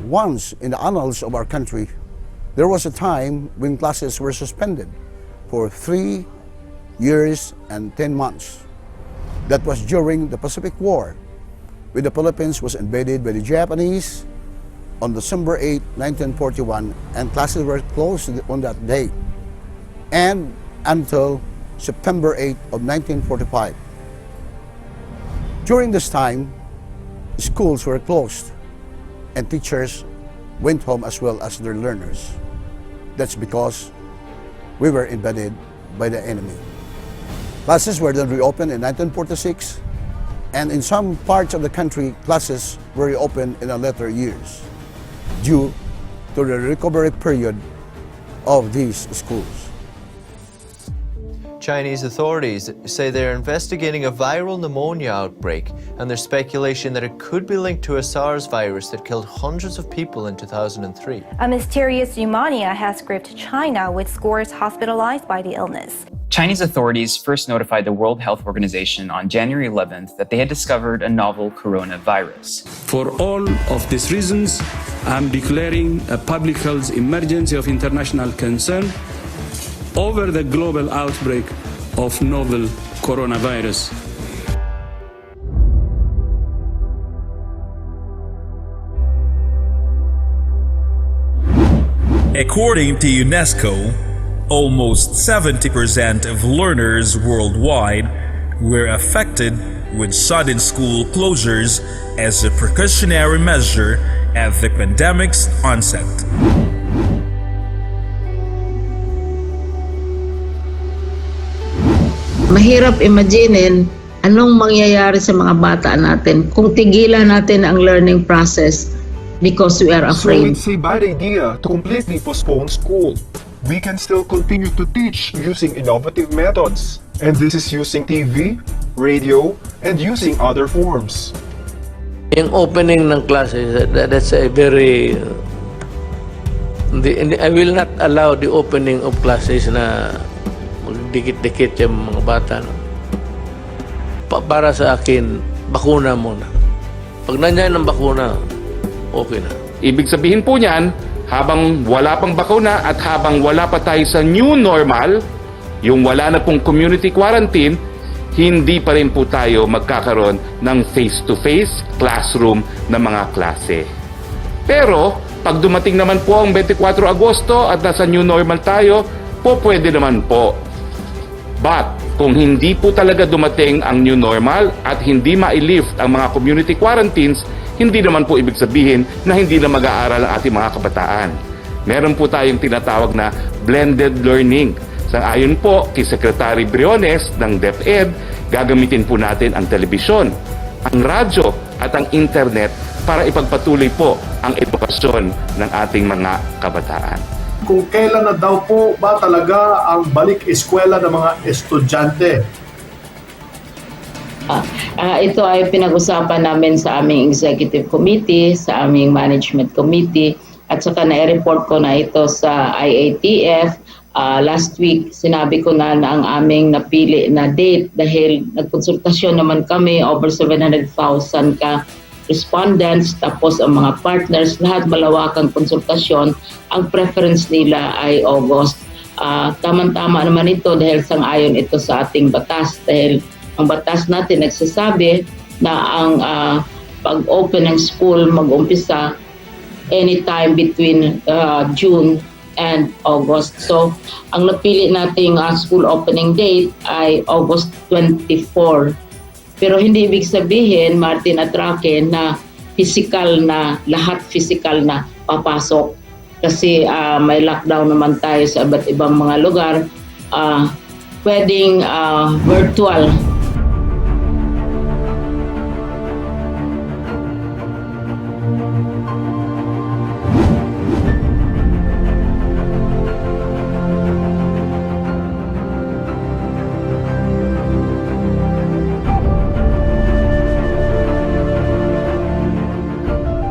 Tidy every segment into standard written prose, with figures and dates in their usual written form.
once in the annals of our country, there was a time when classes were suspended for 3 years and 10 months. That was during the Pacific War, when the Philippines was invaded by the Japanese on December 8, 1941, and classes were closed on that day and until September 8 of 1945. During this time, schools were closed and teachers went home as well as their learners. That's because we were invaded by the enemy. Classes were then reopened in 1946, and in some parts of the country, classes were reopened in the later years due to the recovery period of these schools. Chinese authorities say they're investigating a viral pneumonia outbreak, and there's speculation that it could be linked to a SARS virus that killed hundreds of people in 2003. A mysterious pneumonia has gripped China, with scores hospitalized by the illness. Chinese authorities first notified the World Health Organization on January 11th that they had discovered a novel coronavirus. For all of these reasons, I'm declaring a public health emergency of international concern over the global outbreak of novel coronavirus. According to UNESCO, almost 70% of learners worldwide were affected with sudden school closures as a precautionary measure at the pandemic's onset. Mahirap imaginin anong mangyayari sa mga bata natin kung tigilan natin ang learning process because we are afraid. So it's a bad idea to completely postpone school. We can still continue to teach using innovative methods. And this is using TV, radio, and using other forms. Yung opening ng classes, that's a very... I will not allow the opening of classes na magdikit-dikit yung mga bata. No? Para sa akin, bakuna muna. Pag nandiyan ang bakuna, okay na. Ibig sabihin po niyan, habang wala pang bakuna at habang wala pa tayo sa new normal, yung wala na pong community quarantine, hindi pa rin po tayo magkakaroon ng face-to-face classroom na mga klase. Pero, pag dumating naman po ang 24 Agosto at nasa new normal tayo, pwede naman po. But, kung hindi po talaga dumating ang new normal at hindi ma-lift ang mga community quarantines, hindi naman po ibig sabihin na hindi na mag-aaral ang ating mga kabataan. Meron po tayong tinatawag na blended learning. Sang-ayon po kay Secretary Briones ng DepEd, gagamitin po natin ang telebisyon, ang radyo at ang internet para ipagpatuloy po ang edukasyon ng ating mga kabataan. Kung kailan na daw po ba talaga ang balik eskwela ng mga estudyante? Ito ay pinag-usapan namin sa aming executive committee, sa aming management committee, at saka na-report ko na ito sa IATF. Last week, sinabi ko na ang aming napili na date dahil nagkonsultasyon naman kami, over 700,000 ka respondents, tapos ang mga partners, lahat malawakang konsultasyon. Ang preference nila ay August. Tama-tama naman ito dahil sang-ayon ito sa ating batas, dahil ang batas natin nagsasabi na ang pag-open ng school mag-umpisa anytime between June and August. So, ang napili nating school opening date ay August 24. Pero hindi ibig sabihin, Martin at Raken, na physical na, lahat physical na papasok. Kasi may lockdown naman tayo sa iba't ibang mga lugar. Pwedeng virtual.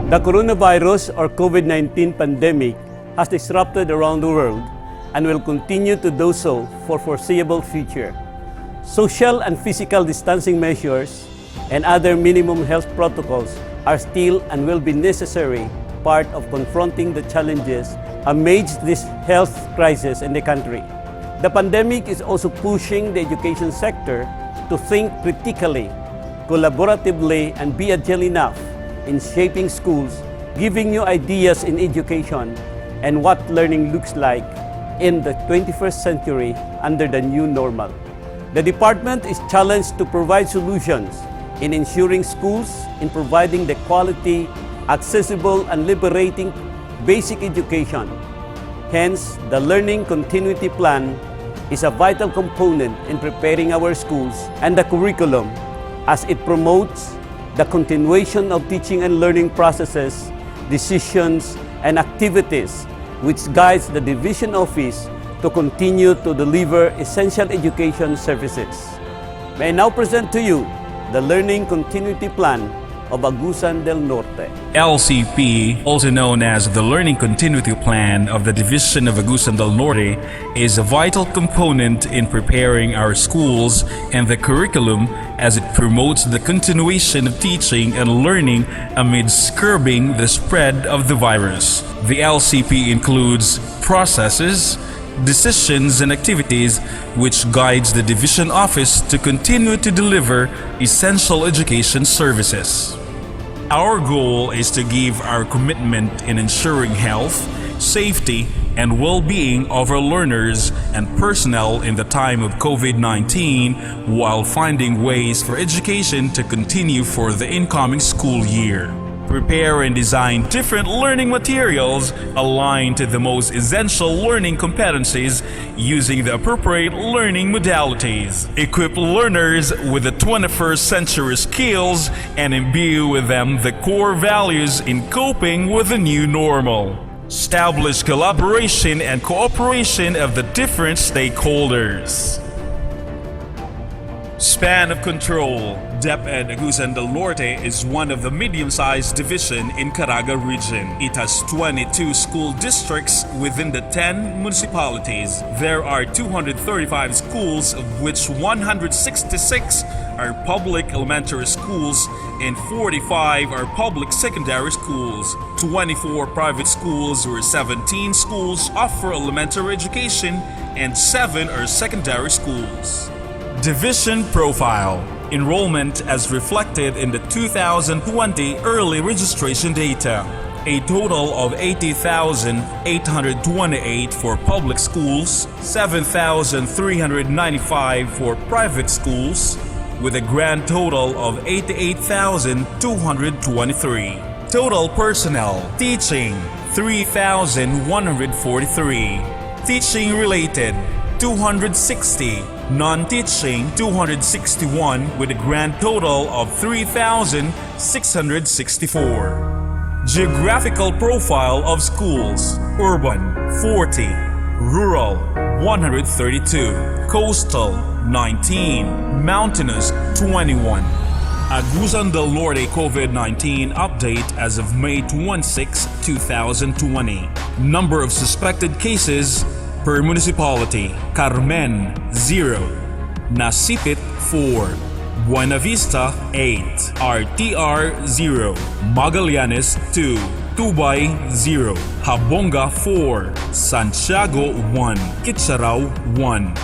The coronavirus or COVID-19 pandemic has disrupted around the world and will continue to do so for foreseeable future. Social and physical distancing measures and other minimum health protocols are still and will be necessary part of confronting the challenges amidst this health crisis in the country. The pandemic is also pushing the education sector to think critically, collaboratively, and be agile enough in shaping schools, giving new ideas in education and what learning looks like in the 21st century under the new normal. The department is challenged to provide solutions in ensuring schools in providing the quality, accessible, and liberating basic education. Hence, the Learning Continuity Plan is a vital component in preparing our schools and the curriculum as it promotes the continuation of teaching and learning processes, decisions, and activities which guides the Division Office to continue to deliver essential education services. May I now present to you the Learning Continuity Plan of Agusan del Norte. LCP, also known as the Learning Continuity Plan of the Division of Agusan del Norte, is a vital component in preparing our schools and the curriculum as it promotes the continuation of teaching and learning amidst curbing the spread of the virus. The LCP includes processes, decisions, and activities which guides the division office to continue to deliver essential education services. Our goal is to give our commitment in ensuring health, safety, and well-being of our learners and personnel in the time of COVID-19 while finding ways for education to continue for the incoming school year. Prepare and design different learning materials aligned to the most essential learning competencies using the appropriate learning modalities. Equip learners with the 21st century skills and imbue with them the core values in coping with the new normal. Establish collaboration and cooperation of the different stakeholders. Span of control. DepEd Agusan del Norte is one of the medium-sized division in Caraga region. It has 22 school districts within the 10 municipalities. There are 235 schools, of which 166 are public elementary schools and 45 are public secondary schools. 24 private schools where 17 schools offer elementary education and 7 are secondary schools. Division profile. Enrollment as reflected in the 2020 early registration data. A total of 80,828 for public schools, 7,395 for private schools, with a grand total of 88,223. Total personnel. Teaching 3,143. Teaching related 260. Non-teaching 261 with a grand total of 3,664. Geographical profile of schools: urban 40, rural 132, coastal 19, mountainous 21. Agusan del Norte COVID-19 update as of May 26, 2020. Number of suspected cases per municipality: Carmen 0, Nasipit 4, Buena Vista 8, RTR 0, Magallanes 2, Tubay 0, Habonga 4, Santiago 1, Kitcharao 1,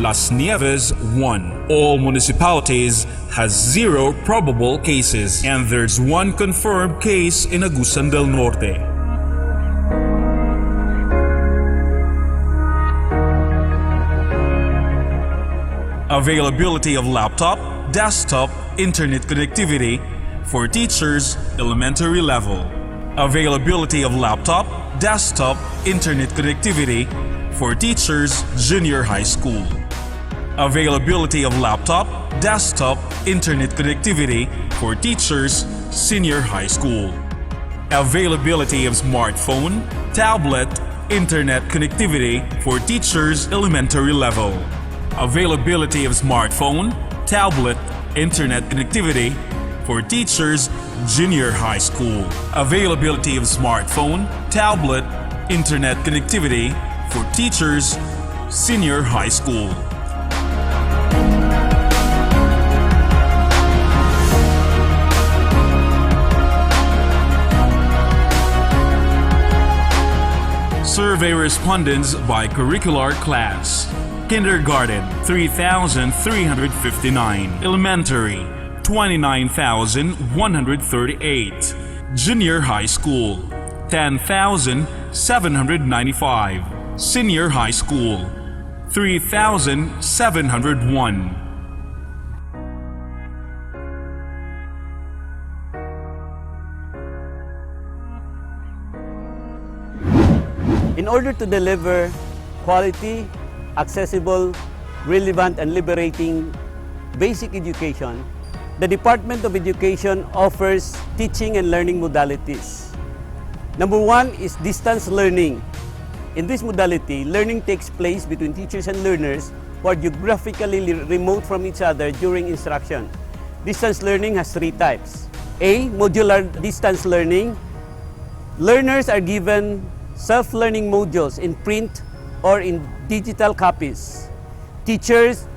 Las Nieves 1. All municipalities has 0 probable cases and there's 1 confirmed case in Agusan del Norte. Availability of laptop, desktop, internet connectivity for teachers elementary level. Availability of laptop, desktop, internet connectivity for teachers junior high school. Availability of laptop, desktop, internet connectivity for teachers senior high school. Availability of smartphone, tablet, internet connectivity for teachers elementary level. Availability of smartphone, tablet, internet connectivity for teachers junior high school. Availability of smartphone, tablet, internet connectivity for teachers senior high school. Survey respondents by curricular class. Kindergarten, 3,359. Elementary, 29,138. Junior high school, 10,795. Senior high school, 3,701. In order to deliver quality, accessible, relevant, and liberating basic education, the Department of Education offers teaching and learning modalities. Number one is distance learning. In this modality, learning takes place between teachers and learners who are geographically remote from each other during instruction. Distance learning has three types. A. Modular distance learning. Learners are given self-learning modules in print or in digital copies. Teachers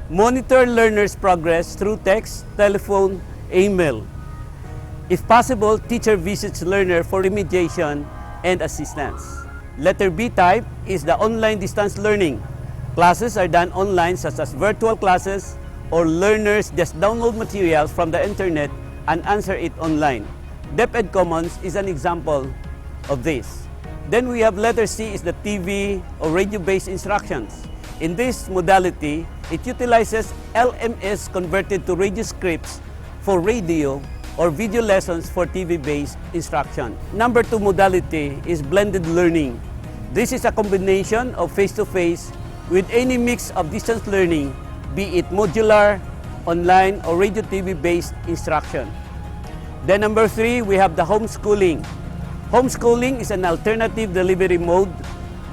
monitor learners' progress through text, telephone, email. If possible, teacher visits learner for remediation and assistance. Letter B type is the online distance learning. Classes are done online, such as virtual classes, or learners just download materials from the internet and answer it online. DepEd Commons is an example of this. Then we have letter C is the TV or radio-based instructions. In this modality, it utilizes LMS converted to radio scripts for radio or video lessons for TV-based instruction. Number two modality is blended learning. This is a combination of face-to-face with any mix of distance learning, be it modular, online, or radio TV-based instruction. Then number three, we have the homeschooling. Homeschooling is an alternative delivery mode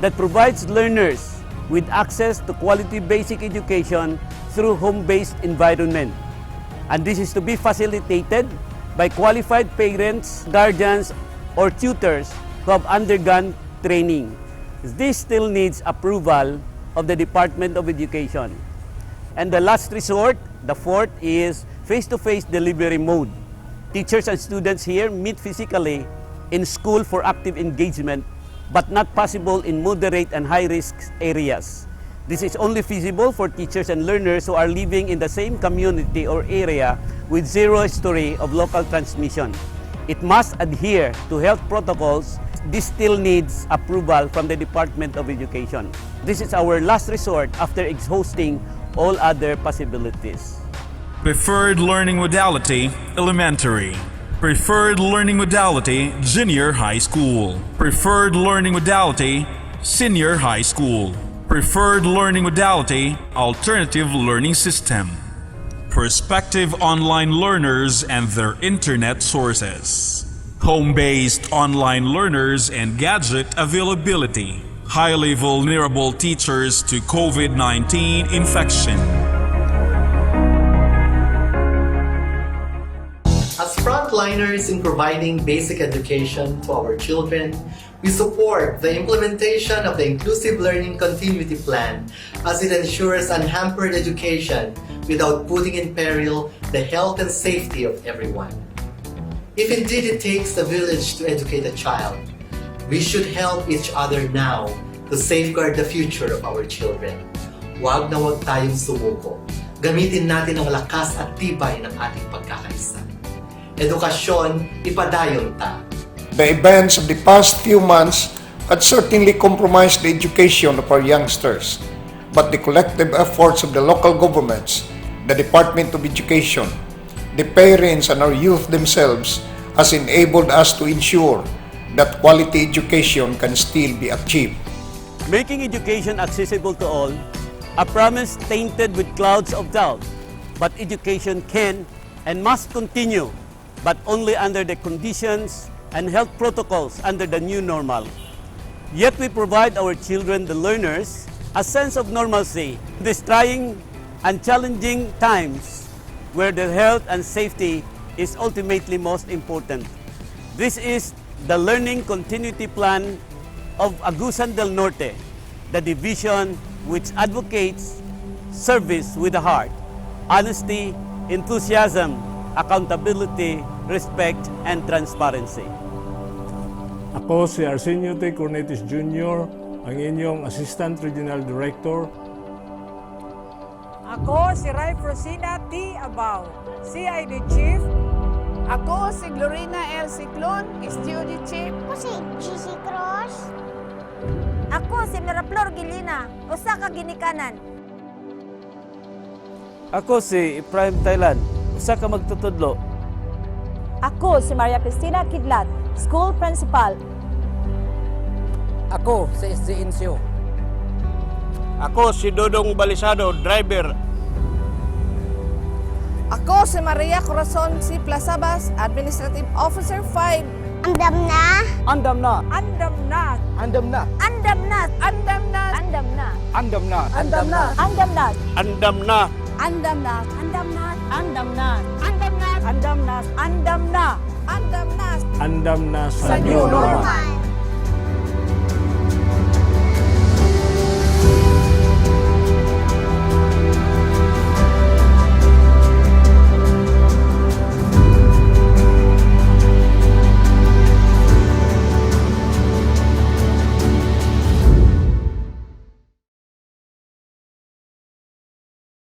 that provides learners with access to quality basic education through home-based environment. And this is to be facilitated by qualified parents, guardians, or tutors who have undergone training. This still needs approval of the Department of Education. And the last resort, the fourth, is face-to-face delivery mode. Teachers and students here meet physically in school for active engagement, but not possible in moderate and high-risk areas. This is only feasible for teachers and learners who are living in the same community or area with zero history of local transmission. It must adhere to health protocols. This still needs approval from the Department of Education. This is our last resort after exhausting all other possibilities. Preferred learning modality, elementary. Preferred learning modality, junior high school. Preferred learning modality, senior high school. Preferred learning modality, alternative learning system. Prospective online learners and their internet sources. Home-based online learners and gadget availability. Highly vulnerable teachers to COVID-19 infection. As frontliners in providing basic education to our children, we support the implementation of the Inclusive Learning Continuity Plan as it ensures unhampered education without putting in peril the health and safety of everyone. If indeed it takes a village to educate a child, we should help each other now to safeguard the future of our children. Huwag na huwag tayong sumuko. Gamitin natin ang lakas at tibay ng ating pagkakaisa. Edukasyon, ipadayon ta. The events of the past few months had certainly compromised the education of our youngsters, but the collective efforts of the local governments, the Department of Education, the parents and our youth themselves has enabled us to ensure that quality education can still be achieved. Making education accessible to all, a promise tainted with clouds of doubt, but education can and must continue, but only under the conditions and health protocols under the new normal. Yet we provide our children, the learners, a sense of normalcy in these trying and challenging times where their health and safety is ultimately most important. This is the Learning Continuity Plan of Agusan del Norte, the division which advocates service with the heart, honesty, enthusiasm, accountability, respect, and transparency. Ako si Arsenio T. Cornetis Jr., ang inyong Assistant Regional Director. Ako si Ray Frosina T. Abao, CID Chief. Ako si Glorina L. Ciclon, Studio Chief. Ako si GC Cross. Ako si Miraflor Gilina, usa ka ginikanan. Ako si Prime Thailand, usa ka magtutudlo. Ako si Maria Cristina Kidlat, School Principal. Ako si SG Insyo. Ako si Dodong Balisado, Driver. Ako si Maria Corazon C. Plazabas, Administrative Officer 5. Andam na. Andam na. Andam na. Andam na. Andam na. Andam na. Andam na. Andam na. Andam na. Andam na. Andam na. Andam na. Andam na. Andam na. Andam na. Andam na. Andam na. Andam na. Andam na sa Sa new normal. Normal.